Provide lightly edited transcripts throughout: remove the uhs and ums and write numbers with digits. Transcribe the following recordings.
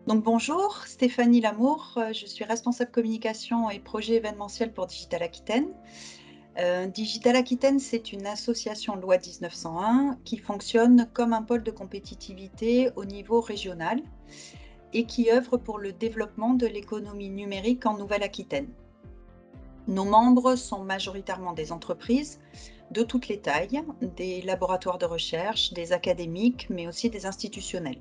Donc bonjour, Stéphanie Lamour, je suis responsable communication et projet événementiel pour Digital Aquitaine. Digital Aquitaine, c'est une association loi 1901 qui fonctionne comme un pôle de compétitivité au niveau régional et qui œuvre pour le développement de l'économie numérique en Nouvelle-Aquitaine. Nos membres sont majoritairement des entreprises de toutes les tailles, des laboratoires de recherche, des académiques, mais aussi des institutionnels.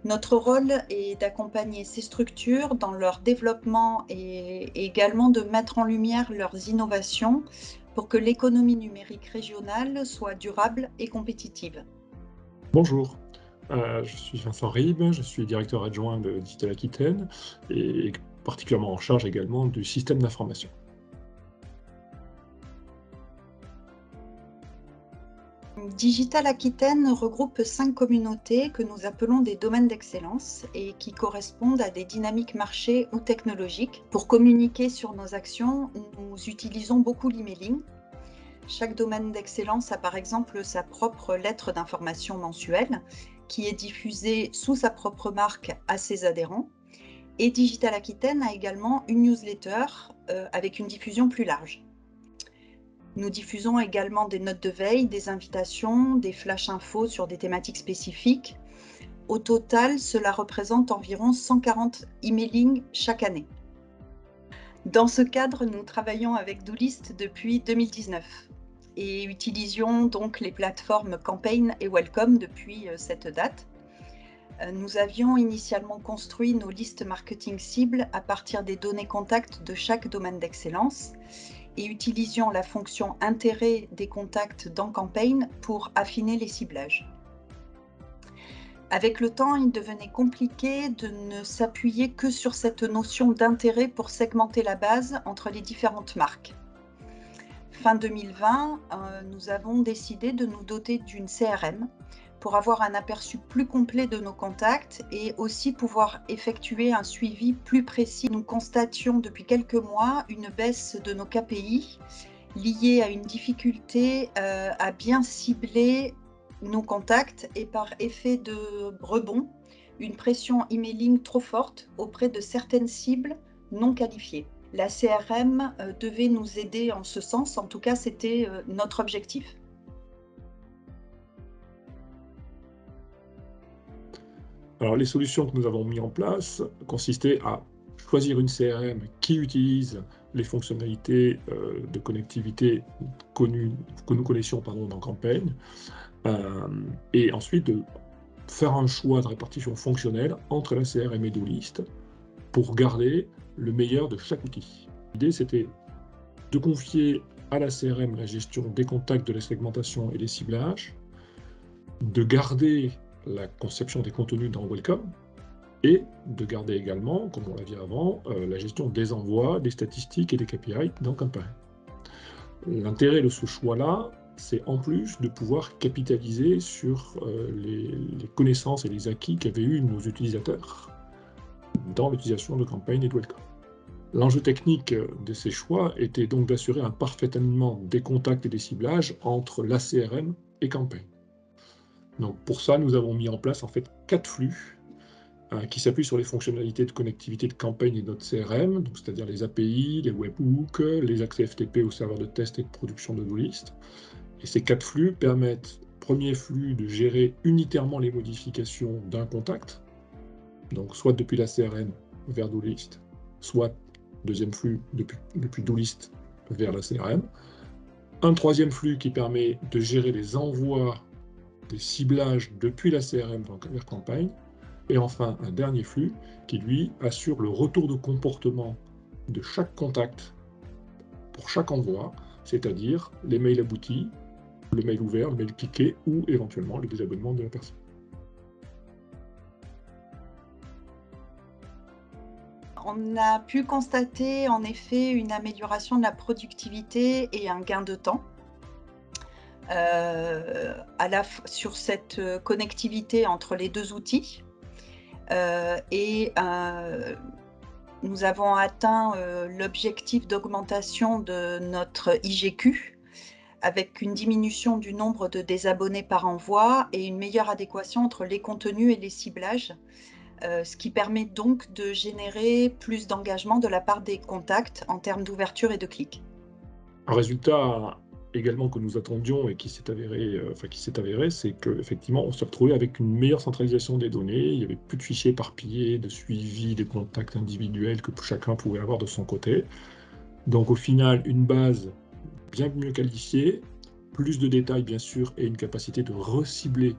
Notre rôle est d'accompagner ces structures dans leur développement et également de mettre en lumière leurs innovations pour que l'économie numérique régionale soit durable et compétitive. Bonjour, je suis Vincent Ribes, je suis directeur adjoint de Digital Aquitaine et particulièrement en charge également du système d'information. Digital Aquitaine regroupe 5 communautés que nous appelons des domaines d'excellence et qui correspondent à des dynamiques marché ou technologiques. Pour communiquer sur nos actions, nous utilisons beaucoup l'emailing. Chaque domaine d'excellence a par exemple sa propre lettre d'information mensuelle qui est diffusée sous sa propre marque à ses adhérents. Et Digital Aquitaine a également une newsletter avec une diffusion plus large. Nous diffusons également des notes de veille, des invitations, des flash infos sur des thématiques spécifiques. Au total, cela représente environ 140 emailing chaque année. Dans ce cadre, nous travaillons avec Doolist depuis 2019 et utilisions donc les plateformes Campaign et Welcome depuis cette date. Nous avions initialement construit nos listes marketing cibles à partir des données contacts de chaque domaine d'excellence et utilisions la fonction intérêt des contacts dans Campaign pour affiner les ciblages. Avec le temps, il devenait compliqué de ne s'appuyer que sur cette notion d'intérêt pour segmenter la base entre les différentes marques. Fin 2020, nous avons décidé de nous doter d'une CRM pour avoir un aperçu plus complet de nos contacts et aussi pouvoir effectuer un suivi plus précis. Nous constations depuis quelques mois une baisse de nos KPI liée à une difficulté à bien cibler nos contacts et par effet de rebond, une pression emailing trop forte auprès de certaines cibles non qualifiées. La CRM devait nous aider en ce sens, en tout cas c'était notre objectif. Alors les solutions que nous avons mis en place consistaient à choisir une CRM qui utilise les fonctionnalités de connectivité connues, que nous connaissions dans Campaign, et ensuite de faire un choix de répartition fonctionnelle entre la CRM et Doolist pour garder le meilleur de chaque outil. L'idée, c'était de confier à la CRM la gestion des contacts, de la segmentation et des ciblages, de garder la conception des contenus dans Welcome et de garder également, comme on l'a dit avant, la gestion des envois, des statistiques et des KPI dans Campaign. L'intérêt de ce choix-là, c'est en plus de pouvoir capitaliser sur les connaissances et les acquis qu'avaient eu nos utilisateurs dans l'utilisation de Campaign et de Welcome. L'enjeu technique de ces choix était donc d'assurer un parfait alignement des contacts et des ciblages entre la CRM et Campaign. Donc pour ça, nous avons mis en place en fait 4 flux qui s'appuient sur les fonctionnalités de connectivité de Campaign et de notre CRM, c'est-à-dire les API, les webhooks, les accès FTP au serveur de test et de production de Doolist. Et ces 4 flux permettent, premier flux, de gérer unitairement les modifications d'un contact, donc soit depuis la CRM vers Doolist, soit deuxième flux depuis Doolist vers la CRM. Un troisième flux qui permet de gérer les envois des ciblages depuis la CRM vers Campaign. Et enfin, un dernier flux qui, lui, assure le retour de comportement de chaque contact pour chaque envoi, c'est-à-dire les mails aboutis, le mail ouvert, le mail cliqué ou éventuellement le désabonnement de la personne. On a pu constater en effet une amélioration de la productivité et un gain de temps sur cette connectivité entre les deux outils. Nous avons atteint l'objectif d'augmentation de notre IGQ avec une diminution du nombre de désabonnés par envoi et une meilleure adéquation entre les contenus et les ciblages ce qui permet donc de générer plus d'engagement de la part des contacts en termes d'ouverture et de clics. Un résultat également que nous attendions et qui s'est avéré, c'est qu'effectivement, on s'est retrouvé avec une meilleure centralisation des données. Il y avait plus de fichiers éparpillés, de suivi des contacts individuels que chacun pouvait avoir de son côté. Donc au final, une base bien mieux qualifiée, plus de détails bien sûr, et une capacité de recibler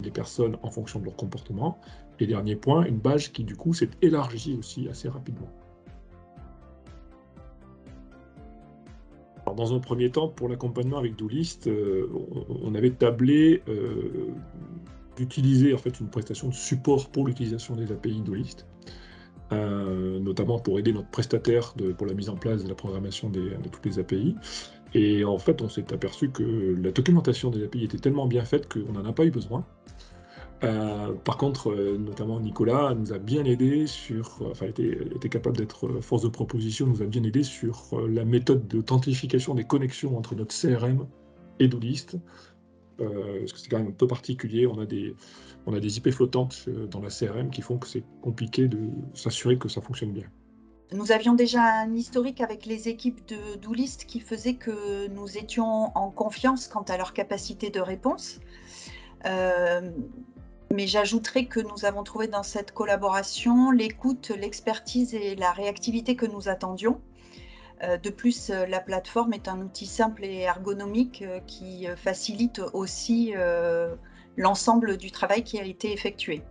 les personnes en fonction de leur comportement. Et dernier point, une base qui du coup s'est élargie aussi assez rapidement. Alors, dans un premier temps, pour l'accompagnement avec Doolist, on avait tablé d'utiliser en fait une prestation de support pour l'utilisation des API Doolist, notamment pour aider notre prestataire pour la mise en place de la programmation de toutes les API. Et en fait, on s'est aperçu que la documentation des API était tellement bien faite qu'on n'en a pas eu besoin. Par contre, notamment Nicolas nous a bien aidé était capable d'être force de proposition, nous a bien aidé sur la méthode d'authentification des connexions entre notre CRM et Doolist, parce que c'est quand même un peu particulier. On a des IP flottantes dans la CRM qui font que c'est compliqué de s'assurer que ça fonctionne bien. Nous avions déjà un historique avec les équipes de Doolist qui faisait que nous étions en confiance quant à leur capacité de réponse. Mais j'ajouterais que nous avons trouvé dans cette collaboration l'écoute, l'expertise et la réactivité que nous attendions. De plus, la plateforme est un outil simple et ergonomique qui facilite aussi l'ensemble du travail qui a été effectué.